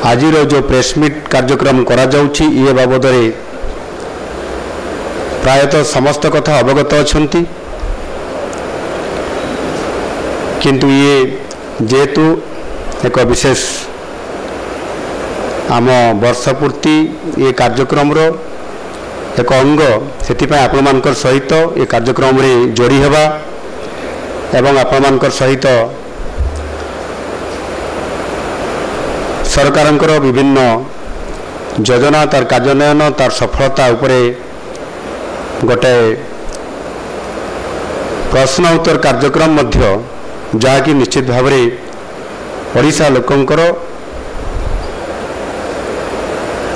आज जो प्रेसमिट कार्यक्रम करा जाउछि ये बाबद प्रायतः समस्त कथा अवगत अछंती किंतु ये जेतु एक विशेष आम वर्षपूर्ति ये कार्यक्रम रो एक अंग से आपण मानकर सहित ये कार्यक्रम रे जोड़ी हेबा एवं आपण मानकर सहित सरकारंकर विभिन्न योजना तार कार्यान्वयन तार सफलता उपरे गोटे प्रश्न उत्तर कार्यक्रम मध्य जहाँकि निश्चित भाव ओडिशा लोकंकर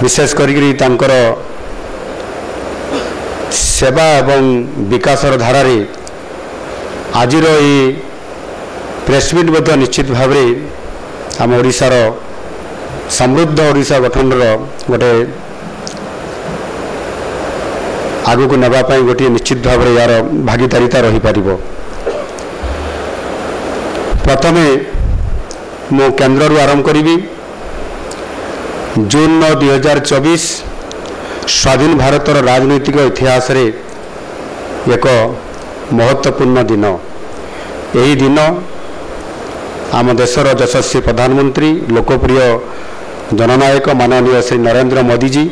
विशेष करी तांकर सेवा एवं विकासर धारा रे आजिर ये प्रेसमिट मध्य निश्चित भाव आम ओडिशार समृद्ध ओडिशा गठन गोटे आगु को नेबाई गोटे निश्चित भाव यार भागीदारिता रही पारिबो। प्रथमे मु केंद्र आरंभ करी जून 9 2024 स्वाधीन भारतर राजनैतिक इतिहास रे एक महत्वपूर्ण दिन। यही दिन आम देशर यशस्वी प्रधानमंत्री लोकप्रिय जननायक माननीय श्री नरेंद्र मोदी जी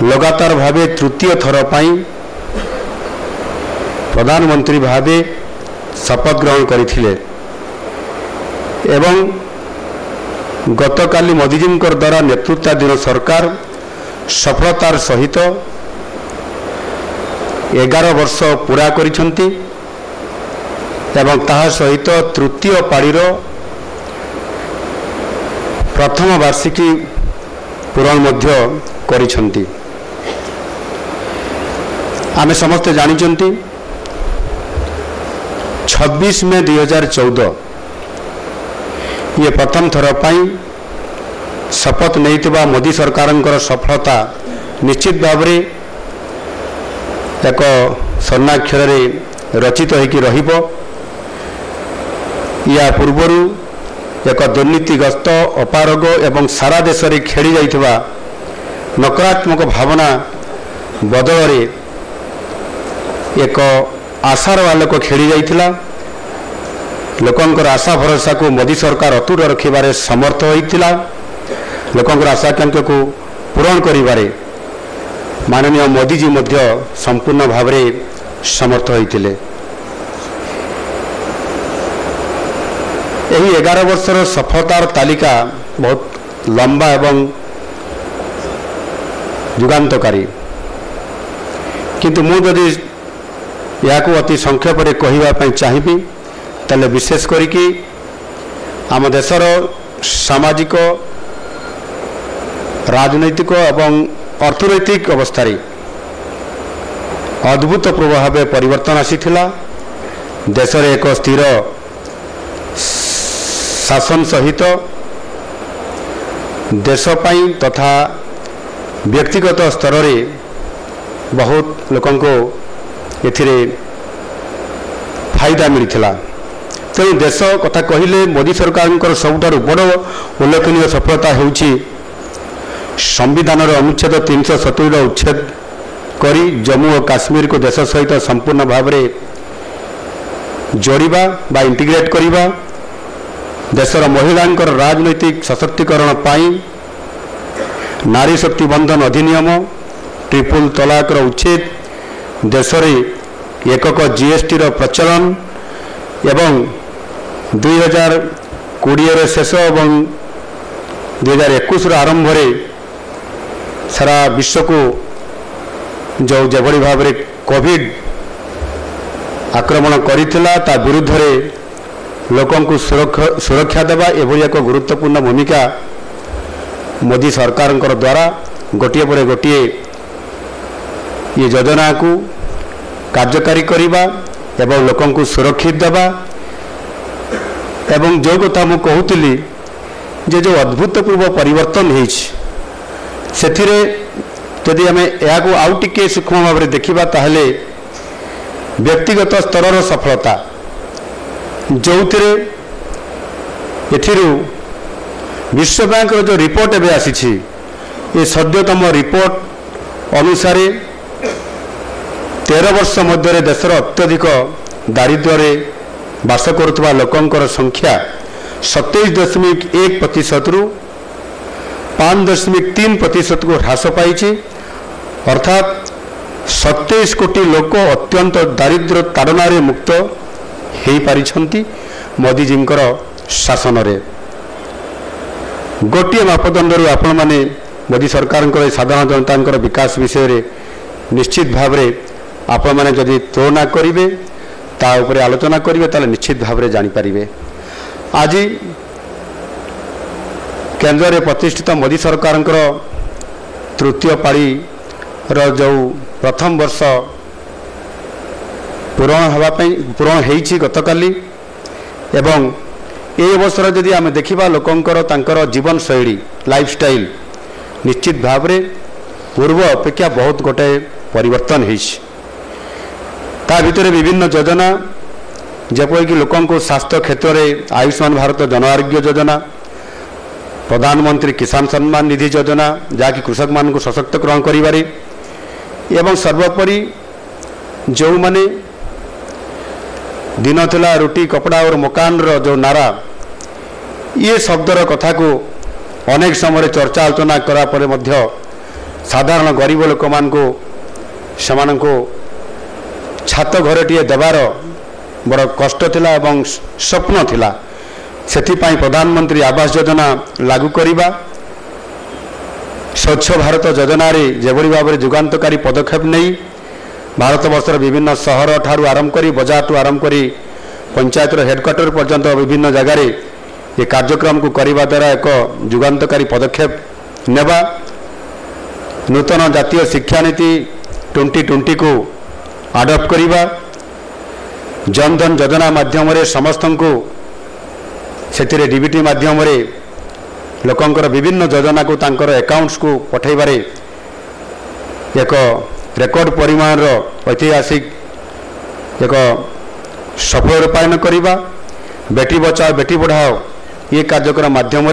लगातार भावे तृतीय थर पाई प्रधानमंत्री भावे शपथ ग्रहण करथिले एवं गतकाली मोदीजी द्वारा नेतृत्वाधीन सरकार सफलतार सहित 11 वर्ष पूरा करिसंती एवं ताहा सहित तृतीय पाड़ीर प्रथम वार्षिकी पूरण मध्य करिसंती। आमे समस्त जानिचंती 26 मे 2014 ये प्रथम थर पाई शपथ नहीं मोदी सरकार सफलता निश्चित भाव एक स्वर्णाक्षर रचित होकि रहिबो। या पूर्वर एक दुर्नीतिग्रस्त अपारग एवं सारा देश में खेली जाइथिबा नकारात्मक भावना बदल एक आशार आलोक खेली जाइथिला। लोकंकर आशा भरोसा को मोदी सरकार अतुट रखिबारे समर्थ होइथिला। लोकंकर आशाकांक्षा को पूरण करिबारे माननीय मोदी जी मध्य संपूर्ण भाव समर्थ होइथिले। यही 11 वर्षर सफलतार तालिका बहुत लंबा एवं जुगान्तकारी किंतु मुझे या अति संक्षेप में कहवाई चाहिए ताले विशेष करिकी आम देशर सामाजिक राजनैतिक एवं अर्थनैतिक अवस्था अद्भुतपूर्व भाव परिवर्तन आसीथिला। देश में एक स्थिर शासन सहित देशपाई तथा व्यक्तिगत स्तर में बहुत लोकों को एथिरे फायदा मिलता। तेणु देश कथा कहले मोदी सरकार सबुठार बड़ उल्लेखनीय सफलता होउछि संविधान अनुच्छेद 370 उच्छेद करी जम्मू और काश्मीर को देश सहित संपूर्ण भाव में जोड़िबा बा इंटीग्रेट करिबा। देशर महिलांकर राजनैतिक सशक्तिकरण पाई नारी शक्ति बंधन अधिनियम ट्रिपल तलाक उच्छेद देश में एकक जीएसटी प्रचलन एवं 2020 शेष और 2021 आरंभ सारा विश्व को जो जभली भाव में कोविड आक्रमण करिथिला ता विरुद्ध रे लोकों को सुरक्षा देवा एभली एक गुरुत्वपूर्ण भूमिका मोदी सरकार द्वारा गोटे पर गोटे ये योजना को कार्यकारी करिबा एवं लोकों को सुरक्षित देवा एवं जो कथा मु कहूली जे जो अद्भुतपूर्व परिवर्तन होथिरे जदि आम या आउ टिके सूक्ष्म भाव में देखा ताहले व्यक्तिगत स्तर सफलता जो एथिरू विश्व बैंक जो रिपोर्ट एवं आसी ये सद्यतम रिपोर्ट अनुसार 13 वर्ष मध्य देशर अत्यधिक दारिद्र्य बास करुवा लोकंकर संख्या 27.1% रु 5.3% को ह्रास पाई। अर्थात 27 कोटी लोक अत्यंत दारिद्र्य ताड़न मुक्त हो पारिछंती मोदीजी शासन रे। गोटे मापदंड आपण माने मोदी सरकार साधारण जनता विकास विषय रे निश्चित भाव रे आपण माने जदि तुलना करिवे ता उपरे आलोचना करिवे ताले निश्चित भाव रे जानि परिवे। आज केंद्र रे प्रतिष्ठित मोदी सरकार तृतीय पाली जो प्रथम वर्ष पूरण होईछि गतकाली एवं ये अवसर जदि आम देखा लोकंकर तांकर जीवन शैली लाइफस्टाइल निश्चित भाव रे पूर्व अपेक्षा बहुत गोटे परिवर्तन होईछि। ता भितर विभिन्न योजना जेपरिक लोकंको स्वास्थ्य क्षेत्र में आयुष्मान भारत जन आरोग्य योजना, प्रधानमंत्री किसान सम्मान निधि योजना जहाँकि कृषक मान को सशक्तकरण करिबारे एवं सर्वोपरि जो माने दिन थिला रोटी कपड़ा और मकान रो जो नारा ये शब्दर कथा को अनेक समय चर्चा आलोचना करा परे मध्य साधारण गरीब लोक मान को समान को छात घरटीए देवार बड़ कष्ट थिला एवं स्वप्न थिला। सेथिपाई प्रधानमंत्री आवास योजना लागू करिबा, स्वच्छ भारत योजना रे जेभली भाव में जुगान्तकारी पदक्षेप नहीं भारत वर्षर विभिन्न सहर ठारू आरंभ करी बजार आरंभ करी पंचायत हेडक्वार्टर पर्यंत विभिन्न जगार ये कार्यक्रम को करने द्वारा एक जुगान्तकारी पदक्षेप नेबा, नूतन जातीय शिक्षा नीति 2020 को आडप्ट करिबा, जनधन योजना माध्यम समस्त को से डीबीटी माध्यम लोकंकर विभिन्न योजना को तांकर अकाउंट्स को पठेबारे एक रेकर्ड परिमाण ऐतिहासिक एक सफल रूपायन करिबा, बेटी बचाओ बेटी पढ़ाओ ये कार्यक्रम माध्यम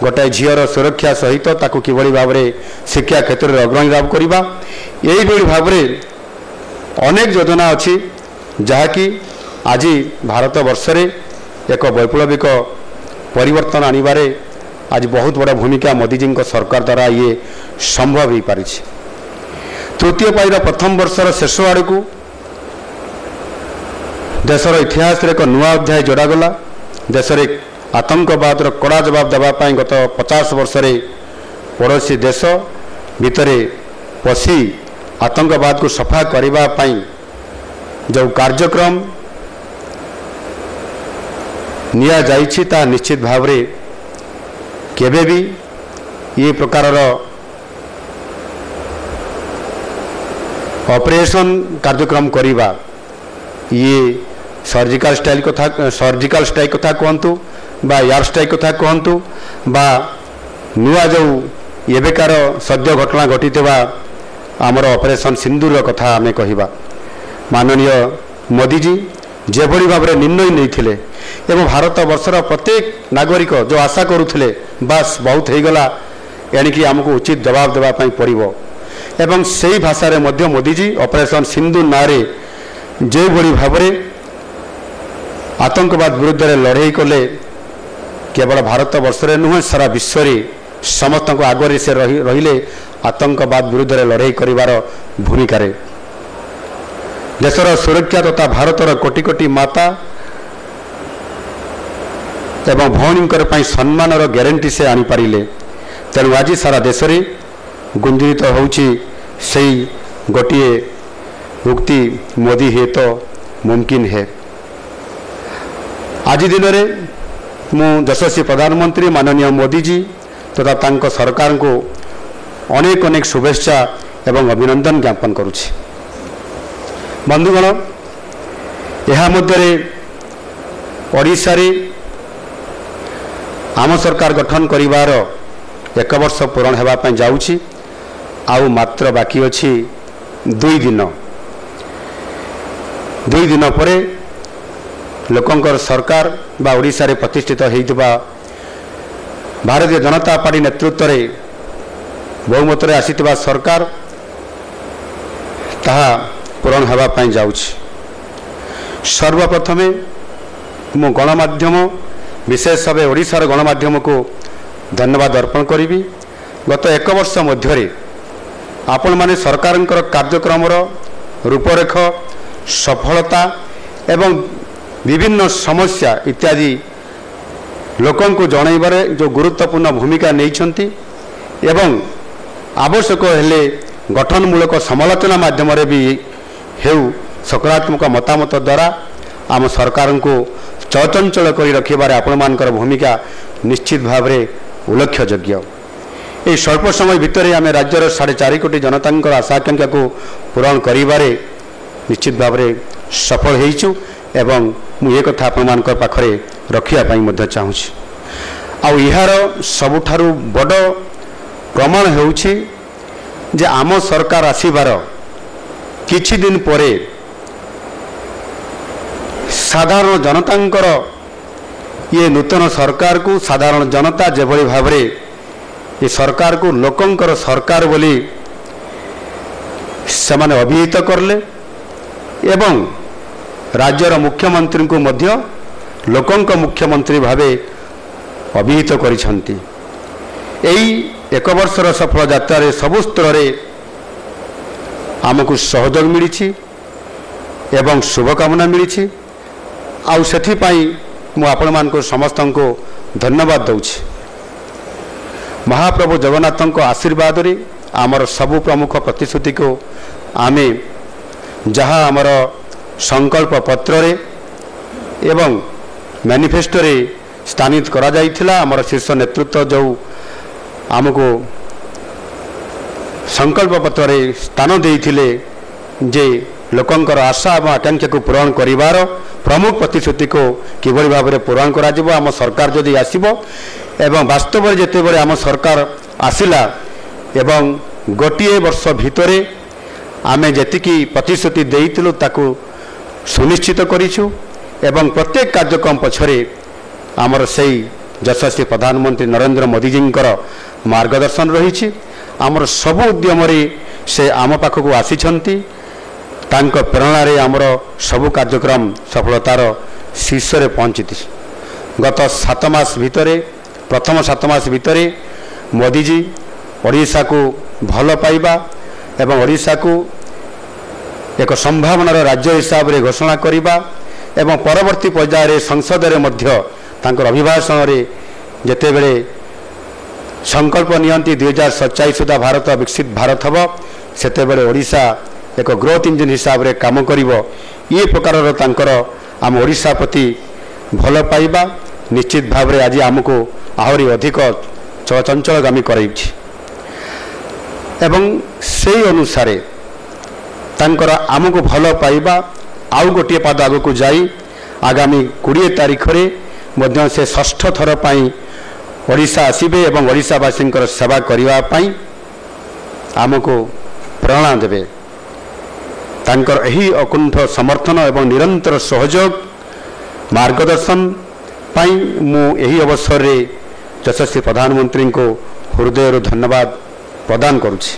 गोटाए झीर सुरक्षा सहित ताकू किभली भाव में शिक्षा क्षेत्र में अग्रणी लाभ करिबा। यही भाव में अनेक योजना अच्छी जहाँकि आज भारत वर्ष रे एक वैप्लविक परिवर्तन आनिबारे आज बहुत बड़ा भूमिका मोदीजी सरकार द्वारा ये संभव हो पारि। तृतीय पाईर प्रथम वर्षर शेष आड़ को देशर इतिहास एक नुआ अध्याय जोड़ागला। देश में आतंकवाद कड़ा जवाब देवाई गत 50 वर्ष पड़ोसी देश भितर पशि आतंकवाद को सफा करने जो कार्यक्रम निया जाइछि ता निश्चित भाव रे केबे भी ये प्रकार ऑपरेशन कार्यक्रम करिबा ये सर्जिकल स्ट्राइक कथा कहतु बा एयर स्ट्राइक कथा कहतु बा नुआ जो एबेकार सद्य घटना घटीथिबा आमर ऑपरेशन सिंदूर कथा आमे कहिबा। माननीय मोदीजी जेभली भाव में निर्णय नहीं एवं भारत वर्षर प्रत्येक नागरिक जो आशा करुले बास बहुत हो गला एणिकी आमको उचित जवाब देवाई पड़ो एवं से ही भाषा रे मध्य मोदीजी ऑपरेशन सिंधु ना जो भली भाव में आतंकवाद विरुद्ध लड़ाई कले केवल भारत वर्ष नुहे सारा विश्व में समस्त आगे से रहिले आतंकवाद विरुद्ध लड़ाई करिवार भूमिका रे देशर सुरक्षा तथा भारतर कोटि कोटि माता एवं भौणी सम्मानर ग्यारंटी से आनी पारिले। तेणु आज सारा देश में गुंजित होउछि सेई गोटिए उक्ति मोदी है तो मुमकिन है। आज दिन में मु यशस्वी प्रधानमंत्री माननीय मोदीजी तथा तांको सरकार को अनेक अनेक शुभेच्छा एवं अभिनंदन ज्ञापन करुछि। बंधुगण यह मध्य ओडिशा रे आम सरकार गठन करिवार 1 वर्ष पूरण होगापी जाऊँगी आउ मात्र बाकी अच्छी 2 दिन पर लोकंकर सरकार बा ओडिशा रे प्रतिष्ठित होइतबा भारतीय जनता पार्टी नेतृत्व में बहुमत आसीथिबा सरकार ताहा पूरण होगापाई जाउछि। सर्वप्रथमे मु गणमाध्यम विशेष भाव ओडिशार गणमाध्यम को धन्यवाद अर्पण करी। गत एक वर्ष मध्य आपण माने सरकार कार्यक्रम रूपरेख सफलता एवं विभिन्न समस्या इत्यादि लोकों को जनइबारे जो गुरुत्वपूर्ण भूमिका नहीं एवं आवश्यक हेले गठनमूलक समालोचना माध्यम भी हेउ सकारात्मक मतामत द्वारा आम सरकार को चचंचल कर रखिबारे आपण मानकर भूमिका निश्चित भाव में उल्लेखयोग्य। ये स्वल्प समय भितर आम राज्यर 4.5 कोटी जनता आशाकांक्षा को पूरण करिबारे निश्चित भाव में सफल होइछु एवं मुझे कथा आपण पाखरे रखिया चाहूँगी। आउ यार सबुठारु बड़ प्रमाण होउछि जे आम सरकार आसीबार किछि दिन परे साधारण जनतांकर ये नूतन सरकार को साधारण जनता जेभली भाव में ये सरकार को लोकंकर सरकार बोली से माने अभिहित करले एवं राज्यर मुख्यमंत्री को मध्य लोकंक मुख्यमंत्री भावे अभिहित करिसंती। एई एक वर्षर सफल यात्रा सबु स्तर आमको सहयोग मिली एवं शुभकामना मिली। आउ सेथिपाई मु आपण मानक समस्त को धन्यवाद दूची। महाप्रभु जगन्नाथ आशीर्वाद रे आमर सबु प्रमुख प्रतिश्रुति को आमे जहाँ आमर संकल्प पत्र रे एवं मैनिफेस्टो रे स्थानित करा जाइथिला आमर शीर्ष नेतृत्व जो आमको संकल्प पत्र रे स्थान देइथिले जे लोकंकर आशा और आकांक्षा को पूरण करिवार प्रमुख प्रतिश्रुति को किभली भाव में पूरण करा जिवो आम सरकार जदि आसीबो एवं वास्तव में जेते बड़े आम सरकार आसिला एवं गोटे वर्ष भितरे आमे जेतिकी प्रतिश्रुति देइतिलु ताकू सुनिश्चित करिछु एवं प्रत्येक कार्यक्रम पछरे आमर सेई यशस्वी प्रधानमंत्री नरेंद्र मोदी जींकर मार्गदर्शन रही। आमर सबु उद्यम से आम पाखक आसीछंती तांको प्रेरणा रे आमर सबु कार्यक्रम सफलतार शीर्ष रे पहुंची। गत 7 मास भितरे प्रथम 7 मास भितरे मोदी जी ओडिशा को भल पाइबा एवं ओडिशा को एक संभावनार राज्य हिसाब रे घोषणा करिबा एवं परवर्ती पर्यायर संसद रे मध्य तांकर अभिभाषण रे जेते बेले संकल्प नियंती 2047 सुधा भारत विकसित भारत हम सेते बेले ओडिशा एक ग्रोथ इंजिन हिसाब रे काम करिवो। ये प्रकार तांकर आम ओडिशा प्रति भल पाइबा निश्चित भाव में आज आमको आहरी अधिक चंचलगामी कराइछि एवं से अनुसार तांकर आमको भल पाइबा आउ गोटे पाद आग को जाई आगामी 20 तारीख रे मध्य से 6ठ थर पाई ओडिशा आसीबे एवं ओडिशावासी सेवा करिवा पाई आमको प्रेरणा देवे। तांकर एही अकुंठ समर्थन एवं निरंतर सहयोग मार्गदर्शन पाई मु एही अवसर रे यशस्वी प्रधानमंत्री को हृदय धन्यवाद प्रदान करुछि।